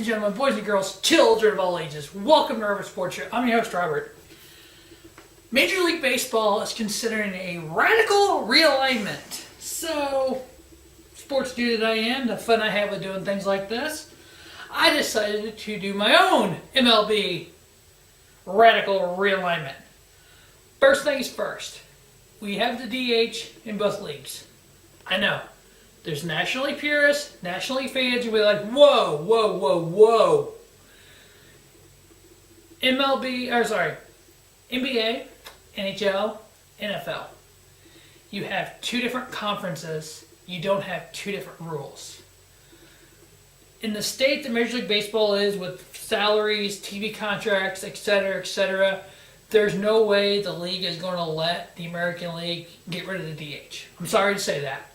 and gentlemen, boys and girls, children of all ages, welcome to Urban Sports Show. I'm your host, Robert. Major League Baseball is considering a radical realignment. So, sports dude that I am, the fun I have with doing things like this, I decided to do my own MLB radical realignment. First things first, we have the DH in both leagues. I know. There's National League purists, National League fans who will be like, whoa, whoa, whoa, whoa. NBA, NHL, NFL. You have two different conferences. You don't have two different rules. In the state that Major League Baseball is with salaries, TV contracts, etc., there's no way the league is going to let the American League get rid of the DH. I'm sorry to say that.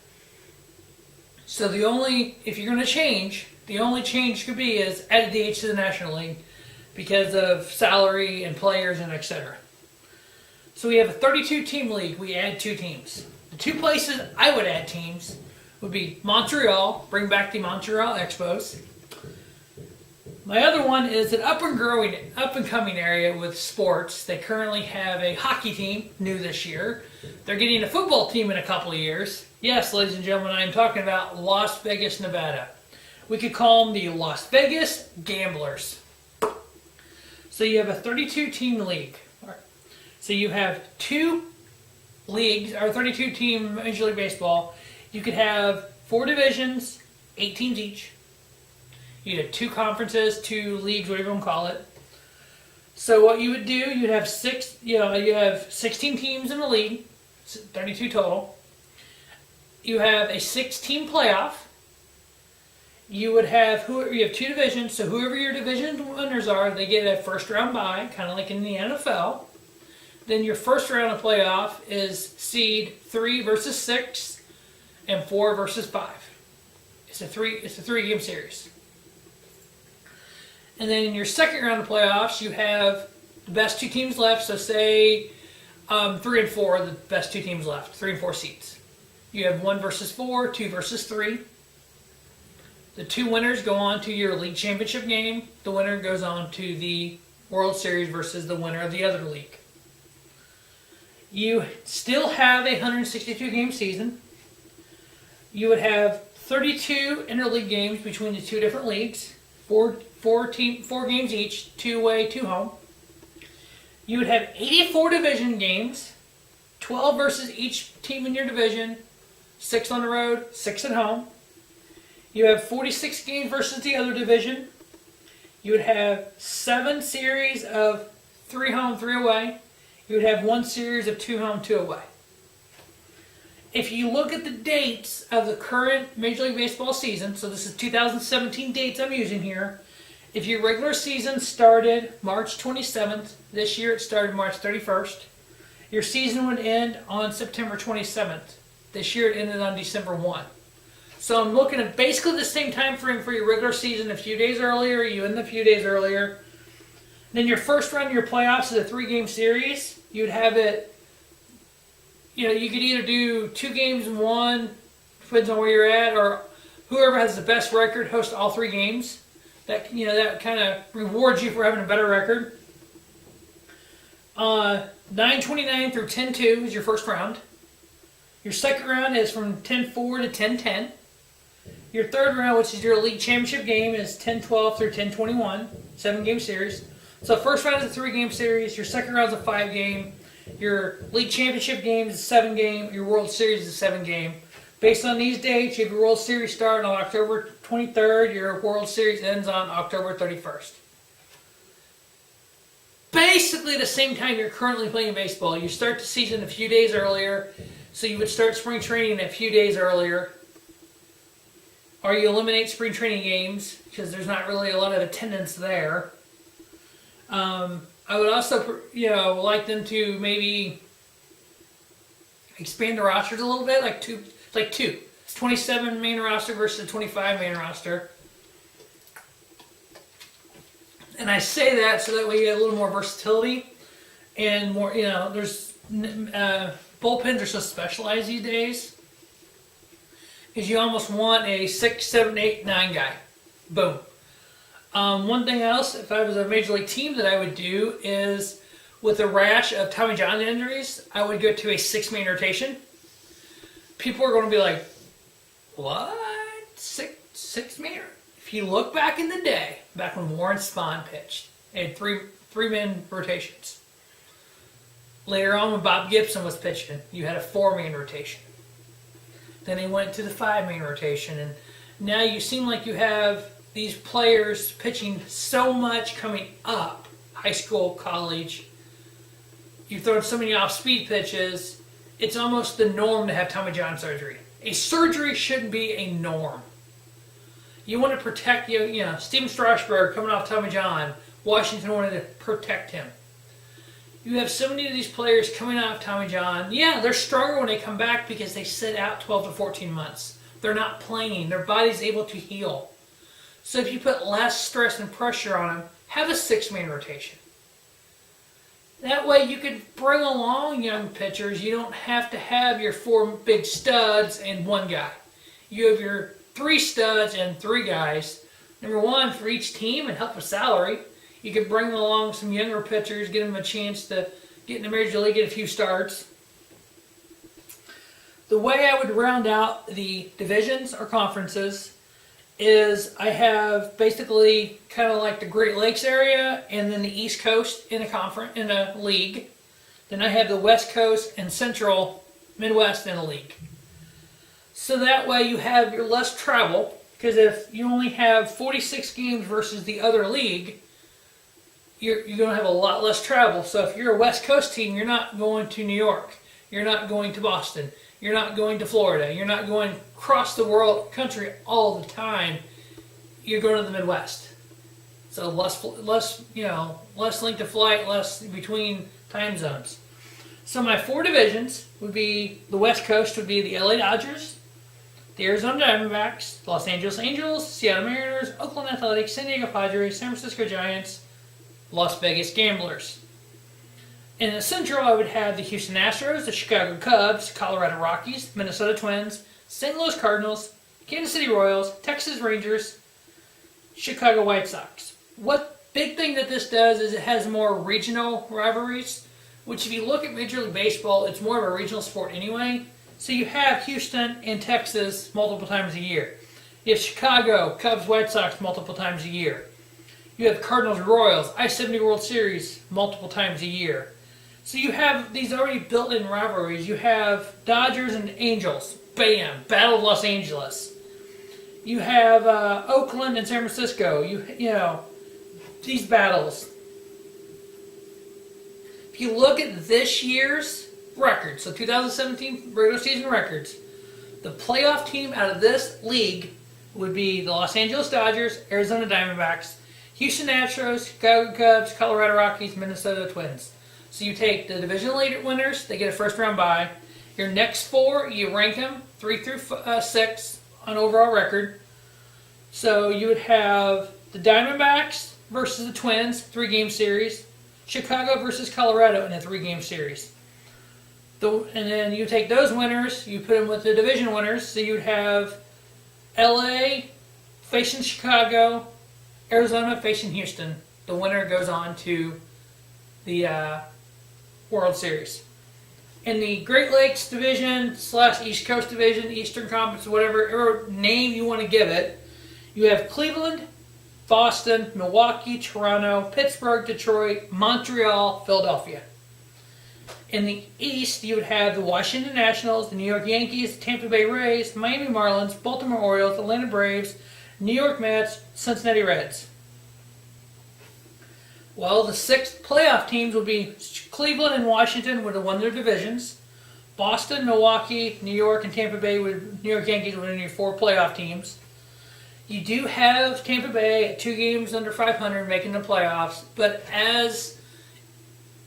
So if you're going to change, the only change could be is add a DH to the National League because of salary and players and etc. So we have a 32-team league. We add two teams. The two places I would add teams would be Montreal, bring back the Montreal Expos. My other one is an up and coming area with sports. They currently have a hockey team, new this year. They're getting a football team in a couple of years. Yes, ladies and gentlemen, I am talking about Las Vegas, Nevada. We could call them the Las Vegas Gamblers. So you have a 32-team league. So you have two leagues, or 32-team Major League Baseball. You could have 4 divisions, 8 teams each. You have 2 conferences, 2 leagues, whatever you want to call it. So what you would do, you'd have you have 16 teams in the league, 32 total. You have a 6-team playoff. You have 2 divisions, so whoever your division winners are, they get a first round bye, kind of like in the NFL. Then your first round of playoff is seed 3 versus 6 and 4 versus 5. It's a 3-game series. And then in your second round of playoffs, you have the best 2 teams left. So say 3 and 4 are the best 2 teams left, 3 and 4 seeds. You have 1 versus 4, 2 versus 3. The 2 winners go on to your league championship game. The winner goes on to the World Series versus the winner of the other league. You still have a 162-game season. You would have 32 interleague games between the 2 different leagues. 4 games each, 2 away, 2 home. You would have 84 division games, 12 versus each team in your division, 6 on the road, 6 at home. You have 46 games versus the other division. You would have 7 series of 3 home, 3 away. You would have 1 series of 2 home, 2 away. If you look at the dates of the current Major League Baseball season, so this is 2017 dates I'm using here. If your regular season started March 27th, this year it started March 31st, your season would end on September 27th. This year it ended on December 1. So I'm looking at basically the same time frame for your regular season, a few days earlier, you end a few days earlier. Then your first round of your playoffs is a 3-game series. You'd have it, you could either do 2 games in 1, depends on where you're at, or whoever has the best record hosts all 3 games. That kind of rewards you for having a better record. 9-29 through 10-2 is your first round. Your second round is from 10-4 to 10-10. Your third round, which is your league championship game, is 10-12 through 10-21, 7-game series. So first round is a 3-game series. Your second round is a 5-game. Your league championship game is a 7-game. Your World Series is a 7-game. Based on these dates, you have your World Series start on October 23rd. Your World Series ends on October 31st. Basically the same time you're currently playing baseball. You start the season a few days earlier, so you would start spring training a few days earlier. Or you eliminate spring training games because there's not really a lot of attendance there. I would also, like them to maybe expand the rosters a little bit, like 2. It's 27 main roster versus 25 main roster. And I say that so that way you get a little more versatility and more, there's bullpens are so specialized these days. Because you almost want a 6, 7, 8, 9 guy. Boom. One thing else, if I was a major league team, that I would do is, with a rash of Tommy John injuries, I would go to a 6-man rotation. People are going to be like, what? Six-man? If you look back in the day, back when Warren Spahn pitched, they had three-man rotations. Later on, when Bob Gibson was pitching, you had a 4-man rotation. Then he went to the 5-man rotation, and now you seem like you have these players pitching so much coming up, high school, college. You've thrown so many off-speed pitches, it's almost the norm to have Tommy John surgery. A surgery shouldn't be a norm. You want to protect, Steven Strasburg coming off Tommy John, Washington wanted to protect him. You have so many of these players coming off Tommy John. Yeah, they're stronger when they come back because they sit out 12 to 14 months. They're not playing. Their body's able to heal. So if you put less stress and pressure on them, have a 6-man rotation. That way you can bring along young pitchers. You don't have to have your 4 big studs and 1 guy. You have your 3 studs and 3 guys. Number 1 for each team and help with salary. You could bring along some younger pitchers, get them a chance to get in the Major League, get a few starts. The way I would round out the divisions or conferences is I have basically kind of like the Great Lakes area and then the East Coast in a league. Then I have the West Coast and Central Midwest in a league. So that way you have your less travel, because if you only have 46 games versus the other league, you're going to have a lot less travel. So if you're a West Coast team, you're not going to New York. You're not going to Boston. You're not going to Florida. You're not going across the country all the time. You're going to the Midwest. So less length of flight, less between time zones. So my 4 divisions would be, the West Coast would be the LA Dodgers, the Arizona Diamondbacks, Los Angeles Angels, Seattle Mariners, Oakland Athletics, San Diego Padres, San Francisco Giants, Las Vegas Gamblers. In the Central, I would have the Houston Astros, the Chicago Cubs, Colorado Rockies, Minnesota Twins, St. Louis Cardinals, Kansas City Royals, Texas Rangers, Chicago White Sox. What big thing that this does is it has more regional rivalries, which if you look at Major League Baseball, it's more of a regional sport anyway. So you have Houston and Texas multiple times a year. You have Chicago, Cubs, White Sox multiple times a year. You have Cardinals, Royals, I-70 World Series multiple times a year. So you have these already built-in rivalries. You have Dodgers and Angels, bam, Battle of Los Angeles. You have Oakland and San Francisco. You know these battles. If you look at this year's records, so 2017 regular season records, the playoff team out of this league would be the Los Angeles Dodgers, Arizona Diamondbacks, Houston Astros, Chicago Cubs, Colorado Rockies, Minnesota Twins. So you take the division leader winners, they get a first round bye. Your next 4, you rank them 3 through 6 on overall record. So you would have the Diamondbacks versus the Twins, 3-game series. Chicago versus Colorado in a 3-game series. And then you take those winners, you put them with the division winners. So you would have LA facing Chicago, Arizona facing Houston. The winner goes on to the World Series. In the Great Lakes Division / East Coast Division, Eastern Conference, whatever name you want to give it, you have Cleveland, Boston, Milwaukee, Toronto, Pittsburgh, Detroit, Montreal, Philadelphia. In the East, you would have the Washington Nationals, the New York Yankees, Tampa Bay Rays, Miami Marlins, Baltimore Orioles, Atlanta Braves, New York Mets, Cincinnati Reds. Well, the 6 playoff teams would be Cleveland and Washington would have won their divisions. Boston, Milwaukee, New York, and Tampa Bay New York Yankees would have your 4 playoff teams. You do have Tampa Bay at 2 games under 500 making the playoffs, but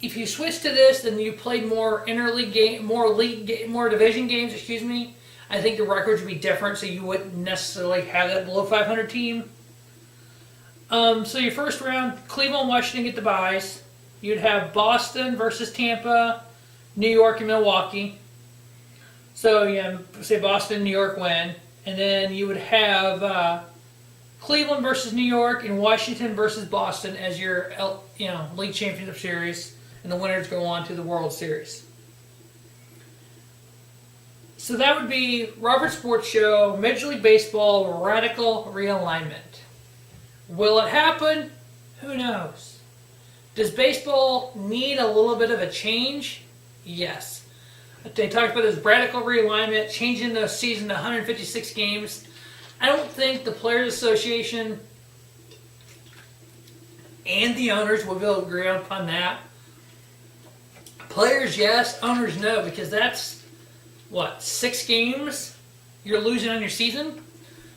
if you switch to this and you played more interleague game, more division games, I think the records would be different, so you wouldn't necessarily have that below 500 team. So your first round, Cleveland and Washington get the byes. You'd have Boston versus Tampa, New York and Milwaukee. So say Boston, New York win. And then you would have Cleveland versus New York and Washington versus Boston as your league championship series, and the winners go on to the World Series. So that would be Robert Sports Show, Major League Baseball, Radical Realignment. Will it happen? Who knows? Does baseball need a little bit of a change? Yes. They talked about this radical realignment, changing the season to 156 games. I don't think the Players Association and the owners will be able to agree upon that. Players, yes. Owners, no, because that's, 6 games you're losing on your season?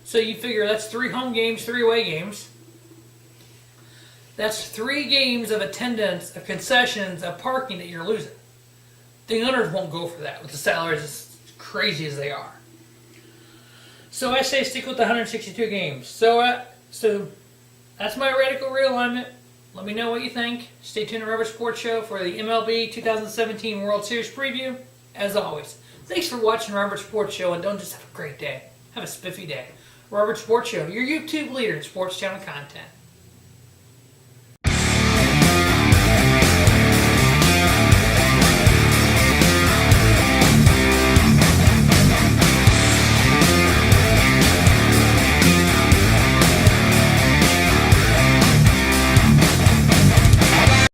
So you figure that's 3 home games, 3 away games. That's 3 games of attendance, of concessions, of parking that you're losing. The owners won't go for that with the salaries as crazy as they are. So I say stick with the 162 games. So that's my radical realignment. Let me know what you think. Stay tuned to Robert Sports Show for the MLB 2017 World Series preview. As always, thanks for watching Robert Sports Show, and don't just have a great day. Have a spiffy day. Robert Sports Show, your YouTube leader in sports channel content.